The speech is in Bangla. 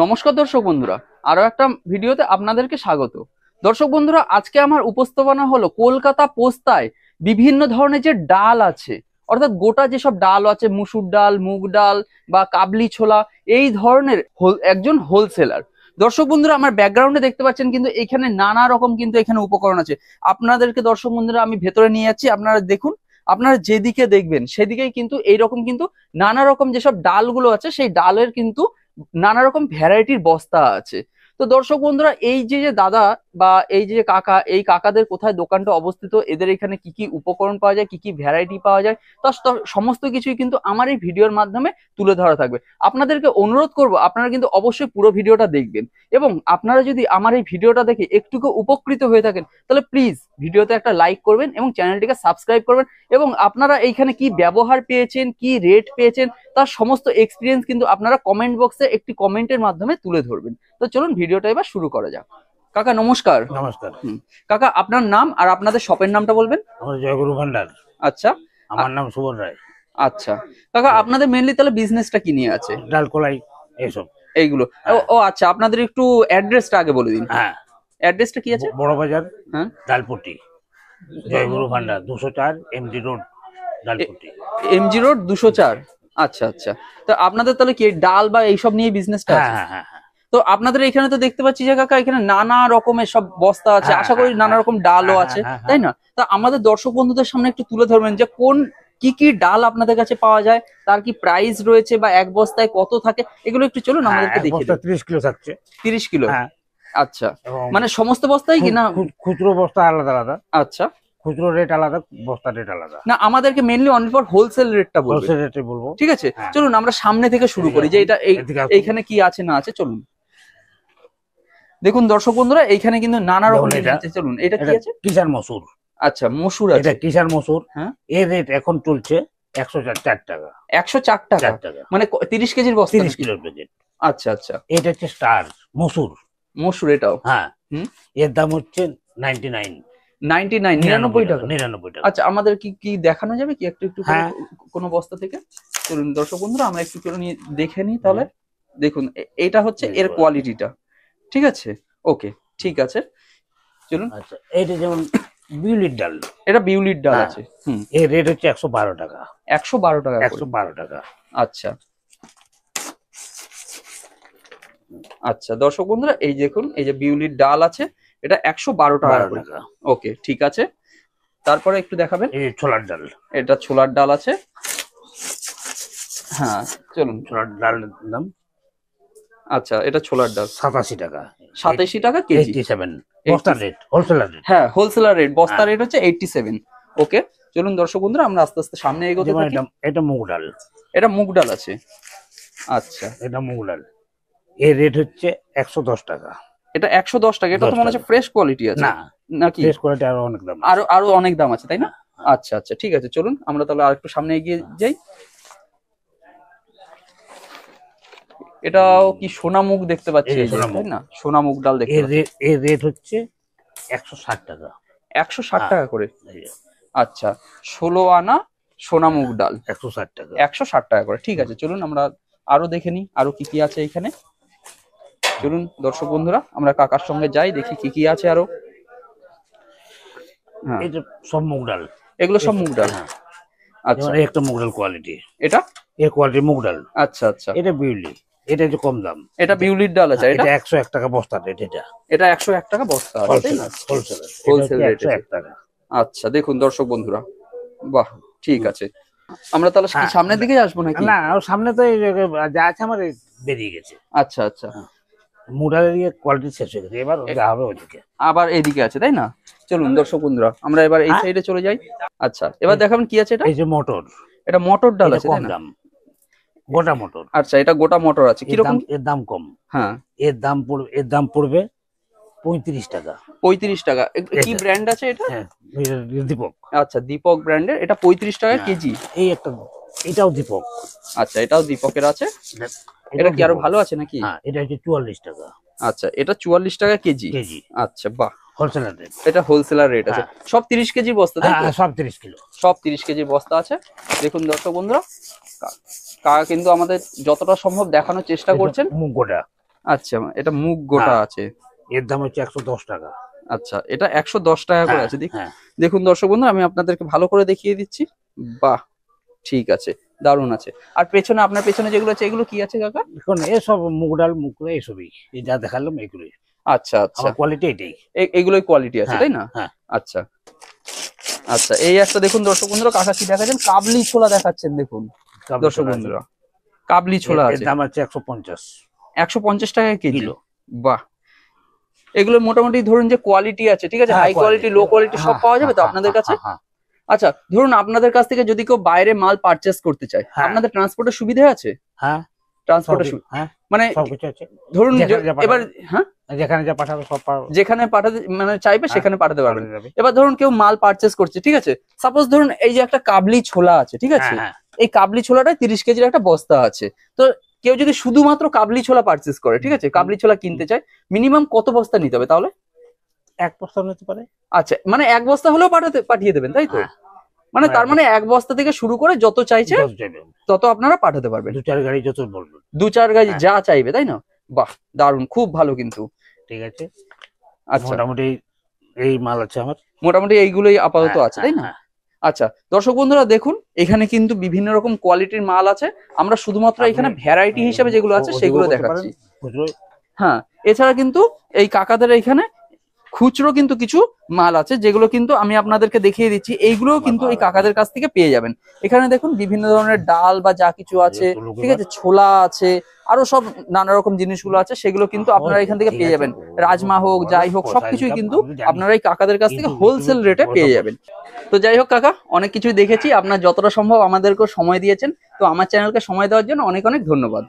নমস্কার দর্শক বন্ধুরা, আরো একটা ভিডিওতে আপনাদেরকে স্বাগত। দর্শক বন্ধুরা, আজকে আমার উপস্থাপনা হলো কলকাতা পোস্তায় বিভিন্ন ধরনের যে ডাল আছে, অর্থাৎ গোটা যেসব ডাল আছে, মুসুর ডাল, মুগ ডাল বা কাবলি ছোলা, এই ধরনের একজন হোলসেলার। দর্শক বন্ধুরা, আমার ব্যাকগ্রাউন্ডে দেখতে পাচ্ছেন কিন্তু এখানে নানা রকম কিন্তু এখানে উপকরণ আছে। আপনাদেরকে দর্শক বন্ধুরা আমি ভেতরে নিয়ে যাচ্ছি, আপনারা দেখুন। আপনারা যেদিকে দেখবেন সেদিকেই কিন্তু এইরকম কিন্তু নানা রকম যেসব ডালগুলো আছে সেই ডালের কিন্তু নানা রকম ভ্যারাইটির বস্তা আছে। তো দর্শক বন্ধুরা, এই যে যে দাদা বা এই যে কাকা, এই কাকাদের কোথায় দোকানটা অবস্থিত, এদের এখানে কি কি উপকরণ পাওয়া যায়, কি কি ভ্যারাইটি পাওয়া যায়, তা সমস্ত কিছুই কিন্তু আমার এই ভিডিওর মাধ্যমে তুলে ধরা থাকবে। আপনাদেরকে অনুরোধ করব, আপনারা কিন্তু অবশ্যই পুরো ভিডিওটা দেখবেন, এবং আপনারা যদি আমার এই ভিডিওটা দেখে একটুকু উপকৃত হয়ে থাকেন তাহলে প্লিজ ভিডিওতে একটা লাইক করবেন এবং চ্যানেলটিকে সাবস্ক্রাইব করবেন। এবং আপনারা এইখানে কি ব্যবহার পেয়েছেন, কি রেট পেয়েছেন, তার সমস্ত এক্সপিরিয়েন্স কিন্তু আপনারা কমেন্ট বক্সে একটি কমেন্টের মাধ্যমে তুলে ধরবেন। তো চলুন ভিডিওটা এবার শুরু করা যাক। কাকা নমস্কার। নমস্কার। কাকা, আপনার নাম আর আপনাদের শপের নামটা বলবেন? আমার জয়গুরু ভান্ডার। আচ্ছা, আমার নাম সুবল রায়। আচ্ছা কাকা, আপনাদের মেইনলি তাহলে বিজনেসটা কি নিয়ে আছে? ডাল কলাই এইসব এইগুলো। ও আচ্ছা, আপনাদের একটু অ্যাড্রেসটা আগে বলে দিন। হ্যাঁ, অ্যাড্রেসটা কি আছে? বড় বাজার, হ্যাঁ, Dalpatti, Joyguru Bhandar 204 MG road, Dalpatti. MG road 204। আচ্ছা আচ্ছা, তো আপনাদের তাহলে কি ডাল বা এইসব নিয়ে বিজনেসটা হ্যাঁ আছে? হ্যাঁ হ্যাঁ হ্যাঁ। তো আপনাদের এখানে তো দেখতে পাচ্ছি যে কাকা এখানে নানা রকমের সব বস্তা আছে, হ্যাঁ, আশা করি হ্যাঁ, নানা রকম ডালও হ্যাঁ, আছে, হ্যাঁ, হ্যাঁ। তাই না? তা আমাদের দর্শক বন্ধুদের সামনে একটু তুলে ধরবেন যে কোন কি কি ডাল আপনাদের কাছে পাওয়া যায়, তার কি প্রাইস রয়েছে, বা এক বস্তায় কত থাকে, এগুলো একটু চলুন আমাদেরকে এক দেখিয়ে বস্তা দিন। 30 কিলো থাকছে। 30 কিলো? হ্যাঁ। আচ্ছা, এবং মানে সমস্ত বস্তাই কি না? খুচরো বস্তা আলাদা আলাদা। আচ্ছা, খুচরো রেট আলাদা, বস্তা রেট আলাদা। না আমাদেরকে মেইনলি অনলি ফর হোলসেল রেটটা বলবেন। হোলসেল রেটে বলবো। ঠিক আছে, হ্যাঁ। চলুন আমরা সামনে থেকে শুরু করি যে এটা এদিকে আসুন। এইখানে কি আছে না আছে। চলুন দেখুন দর্শক বন্ধুরা, এইখানে কিন্তু নানা রকম দেখুন, এটা আছে। চলুন, এটা কি আছে? কিষান মসুর। আচ্ছা, মসুর আছে। এটা কিষান মসুর। হ্যাঁ, এর রেট এখন চলছে 104 টাকা। 104 টাকা? 4 টাকা মানে 30 কেজির বস্তা? 30 কিলোর প্যাকেট। আচ্ছা আচ্ছা, এটা হচ্ছে স্টার মসুর। মসুর এটাও? হ্যাঁ। হুম, এর দাম হচ্ছে 99 99 টাকা। 99 টাকা। আচ্ছা, আমাদের কি কি দেখানো যাবে কি একটু একটু করে হ্যাঁ। কোনো বস্তা থেকে? চলুন দর্শক বন্ধুরা, আমরা একটু করে নিয়ে দেখে নিই তাহলে। দেখুন, এটা হচ্ছে এর কোয়ালিটিটা। ঠিক আছে, ওকে, ঠিক আছে, চলুন। আচ্ছা, এইটা যেমন বিউলির ডাল। এটা বিউলির ডাল হ্যাঁ। আছে। হুম, এর রেট হচ্ছে 112 টাকা। 112 টাকা করে? 112 টাকা। আচ্ছা আচ্ছা, দর্শক বন্ধুরা এই দেখুন, এই যে বিউলির ডাল আছে, এটা 112 টাকা 12 করে। টাকা। ওকে, ঠিক আছে, তারপরে একটু দেখাবেন। এই ছোলার ডাল। এটা ছোলার ডাল আছে। হ্যাঁ, চলুন। ছোলার ডালের দাম আচ্ছা, এটা ছোলার ডাল 87 টাকা। 87 টাকা কেজি? 87 বস্তা রেট, হোলসেলার রেট। হ্যাঁ, হোলসেলার রেট, বস্তা হ্যাঁ। রেট হচ্ছে 87। ওকে, চলুন দর্শক বন্ধুরা, আমরা আস্তে আস্তে সামনে এগোতে যেমন থাকি। এটা মুগ ডাল। এটা মুগ ডাল আছে। আচ্ছা, এটা মুগ ডাল। এর রেট হচ্ছে 110 টাকা। এটা 110 টাকা? এটা তো মনে হচ্ছে ফ্রেশ কোয়ালিটি আছে না, নাকি? ফ্রেশ কোয়ালিটি আরো অনেক দাম। আরো অনেক দাম আছে, তাই না? আচ্ছা আচ্ছা, ঠিক আছে, চলুন আমরা তাহলে আরেকটু সামনে এগিয়ে যাই। এটাও কি সোনা মুগ দেখতে পাচ্ছি, এই যে, তাই না? সোনা মুগ ডাল দেখতে পাচ্ছি। এর রেট হচ্ছে 160 টাকা। 160 টাকা করে? আচ্ছা, 16 আনা সোনা মুগ ডাল 160 টাকা। 160 টাকা করে, ঠিক আছে। চলুন আমরা আরো দেখে নিই আরো কি কি আছে এখানে। চলুন দর্শক বন্ধুরা, আমরা কাকার সঙ্গে যাই, দেখি কি কি আছে আরো। হ্যাঁ, এটা সব মুগ ডাল। এগুলো সব মুগ ডাল? হ্যাঁ। আচ্ছা, যেমন একটা মুগ ডাল কোয়ালিটি। এটা এর কোয়ালিটি মুগ ডাল। আচ্ছা আচ্ছা, এটা বিউলি। এটা একটু কম দাম। এটা বিউলির ডাল আছে। এটা 101 টাকা বস্তা রেট। এটা 101 টাকা বস্তা আছে, তাই না? হোলসেল রেট 101 টাকা। আচ্ছা, দেখুন দর্শক বন্ধুরা, বাহ, ঠিক আছে। আমরা তাহলে কি সামনের দিকে আসবো নাকি? না, সামনে তো যা আছে আমার বেরিয়ে গেছে। আচ্ছা আচ্ছা, মুগ ডালের কোয়ালিটি শেষ হয়ে গেছে, এবার যা হবে ওইদিকে। আবার এইদিকে আছে, তাই না? চলুন দর্শক বন্ধুরা, আমরা এবার এই সাইডে চলে যাই। আচ্ছা, এবার দেখাবেন কি আছে এটা। এই যে মটর। এটা মটর ডাল আছে, কম তাই না? দাম, গোটা মটর। আচ্ছা, এটা গোটা মটর আছে, কিরকম? এর দাম কম। হ্যাঁ, এর দাম পড়বে 35 টাকা। 35 টাকা? কি ব্র্যান্ড আছে এটা? হ্যাঁ, দীপক। আচ্ছা, দীপক ব্র্যান্ডের, এটা 35 টাকা কেজি? এই একটা, এটাও দীপক। আচ্ছা, এটাও দীপকের আছে। এটা কি আরো ভালো আছে নাকি? হ্যাঁ, এটা হচ্ছে 44 টাকা। আচ্ছা, এটা 44 টাকা কেজি? আচ্ছা, বাহ, হোলসেলার রেট। এটা হোলসেলার রেট আছে। সব 30 কেজি বস্তা, তাই তো? সব 30 কিলো। সব 30 কেজি বস্তা আছে। দেখুন দর্শক বন্ধুরা, কাকা কিন্তু আমাদের যতটা সম্ভব দেখানোর চেষ্টা করছেন। মুগ গোটা। আচ্ছা, এটা মুগ গোটা হ্যাঁ। আছে। এর দাম হচ্ছে 110 টাকা। আচ্ছা, এটা 110 টাকা করে হ্যাঁ, আছে। হ্যাঁ। দেখুন দর্শক বন্ধু, আমি আপনাদেরকে ভালো করে দেখিয়ে দিচ্ছি। বাহ, ঠিক আছে, দারুণ আছে। আর পেছনে, আপনার পেছনে যেগুলো আছে এগুলো কি আছে কাকা? এখন এসব মুগ ডাল মুগ এসবই, এই যা দেখালাম এগুলোই। আচ্ছা আচ্ছা, আমার কোয়ালিটি এটাই। এগুলোই কোয়ালিটি আছে, হ্যাঁ, তাই না? হ্যাঁ। আচ্ছা আচ্ছা, এই একটা দেখুন দর্শক বন্ধুরা, কাকা কি দেখাচ্ছেন, কাবলি ছোলা দেখাচ্ছেন। দেখুন কাবলি দর্শক ছোলা আছে। বন্ধুরা, কাবলি ছোলা এর আছে দাম হচ্ছে 150 150 টাকা কেজি। কিলো। বাহ, এগুলো মোটামুটি ধরুন যে কোয়ালিটি আছে, ঠিক আছে, হ্যাঁ, হাই কোয়ালিটি, লো কোয়ালিটি সব পাওয়া যাবে তো আপনাদের কাছে? হ্যাঁ, আচ্ছা, ধরুন আপনাদের কাছ থেকে যদি কেউ বাইরে মাল পারচেস করতে চায়, হ্যাঁ। আপনাদের ট্রান্সপোর্টের সুবিধা আছে? হ্যাঁ, ট্রান্সপোর্টের হ্যাঁ, মানে সবকিছু আছে। ধরুন যেখানে যা এবার, পাঠাবে। হ্যাঁ, যেখানে যা পাঠাবে সব যেখানে পাঠাতে মানে চাইবে হ্যাঁ, সেখানে পাঠাতে পারবেন। পাঠাতে যাবে। এবার ধরুন কেউ মাল পারচেস করছে, ঠিক আছে, সাপোজ ধরুন এই যে একটা কাবলি ছোলা আছে, ঠিক আছে, হ্যাঁ, হ্যাঁ। এই কাবলি ছোলাটায় 30 কেজির একটা বস্তা আছে। তো কেউ যদি শুধুমাত্র কাবলি ছোলা পারচেস করে, ঠিক আছে, কাবলি ছোলা কিনতে চায়, মিনিমাম কত বস্তা নিতে হবে তাহলে? এক বস্তা নিতে পারে। আচ্ছা, মানে এক বস্তা হলেও পাঠিয়ে দেবেন, তাই তো? হ্যাঁ। মানে তার মানে এক বস্তা থেকে শুরু করে যত চাইছে যত চাইবে। তত আপনারা পাঠাতে পারবেন। 2-4 গাড়ি যত বলবেন। 2-4 গাড়ি হ্যাঁ। যা চাইবে, তাই না? বাহ, দারুণ, খুব ভালো কিন্তু। ঠিক আছে। আচ্ছা, মোটামুটি এই মাল আছে আমার। মোটামুটি এইগুলোই আপাতত হ্যাঁ, আছে, তাই না? হ্যাঁ, আচ্ছা দর্শক বন্ধুরা, দেখুন এখানে কিন্তু বিভিন্ন রকম কোয়ালিটির মাল আছে। আমরা শুধুমাত্র আপনি এখানে ভ্যারাইটি হিসেবে যেগুলো আছে ওদিকেও সেগুলো করতে দেখাচ্ছি। পারেন, খুচরো। হ্যাঁ, এছাড়া কিন্তু এই কাকাদের এখানে খুচরো কিন্তু কিছু মাল আছে, যেগুলো কিন্তু আমি আপনাদেরকে দেখিয়ে দিচ্ছি। এইগুলোও কিন্তু এই কাকাদের কাছ থেকে পেয়ে যাবেন। এখানে দেখুন বিভিন্ন ধরনের ডাল বা যা কিছু আছে, ঠিক আছে, ছোলা আছে, আরো সব নানা রকম জিনিসগুলো আছে, সেগুলো কিন্তু আপনারা এখান থেকে পেয়ে যাবেন। রাজমা হোক, যাই হোক, সবকিছুই কিন্তু আপনারা এই কাকাদের কাছ থেকে হোলসেল রেটে পেয়ে যাবেন। তো যাই হোক কাকা, অনেক কিছুই দেখেছি, আপনার যতটা সম্ভব আমাদেরকে সময় দিয়েছেন, তো আমার চ্যানেলকে সময় দেওয়ার জন্য অনেক অনেক ধন্যবাদ।